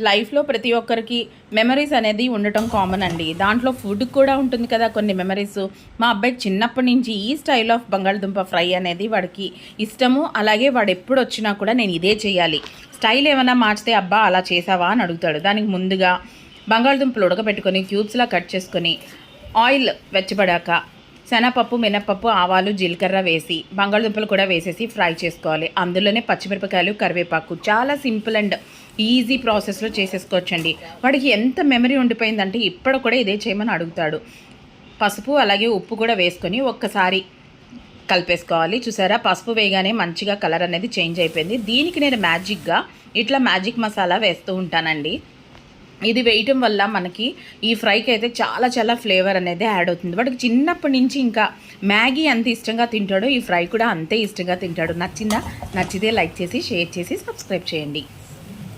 లైఫ్లో ప్రతి ఒక్కరికి మెమరీస్ అనేది ఉండటం కామన్ అండి. దాంట్లో ఫుడ్ కూడా ఉంటుంది కదా కొన్ని మెమరీస్. మా అబ్బాయికి చిన్నప్పటి నుంచి ఈ స్టైల్ ఆఫ్ బంగాళదుంప ఫ్రై అనేది వాడికి ఇష్టము. అలాగే వాడు ఎప్పుడు వచ్చినా కూడా నేను ఇదే చేయాలి, స్టైల్ ఏమైనా మార్చితే అబ్బా అలా చేసావా అని అడుగుతాడు. దానికి ముందుగా బంగాళదుంపలు ఉడకబెట్టుకొని క్యూబ్స్లా కట్ చేసుకొని ఆయిల్ వెచ్చబడాక శనగపప్పు, మినప్పప్పు, ఆవాలు, జీలకర్ర వేసి బంగాళదుంపలు కూడా వేసేసి ఫ్రై చేసుకోవాలి. అందులోనే పచ్చిమిరపకాయలు, కరివేపాకు. చాలా సింపుల్ అండ్ ఈజీ ప్రాసెస్లో చేసేసుకోవచ్చండి. వాడికి ఎంత మెమరీ ఉండిపోయిందంటే ఇప్పుడు కూడా ఇదే చేయమని అడుగుతాడు. పసుపు అలాగే ఉప్పు కూడా వేసుకొని ఒక్కసారి కలిపేసుకోవాలి. చూసారా, పసుపు వేయగానే మంచిగా కలర్ అనేది చేంజ్ అయిపోయింది. దీనికి నేను మ్యాజిక్గా ఇట్లా మ్యాజిక్ మసాలా వేస్తూ ఉంటానండి. ఇది వేయటం వల్ల మనకి ఈ ఫ్రైకి అయితే చాలా చాలా ఫ్లేవర్ అనేది యాడ్ అవుతుంది. వాడికి చిన్నప్పటి నుంచి ఇంకా మ్యాగీ ఎంత ఇష్టంగా తింటాడో ఈ ఫ్రై కూడా అంతే ఇష్టంగా తింటాడు. నచ్చిందా? నచ్చితే లైక్ చేసి, షేర్ చేసి, సబ్స్క్రైబ్ చేయండి.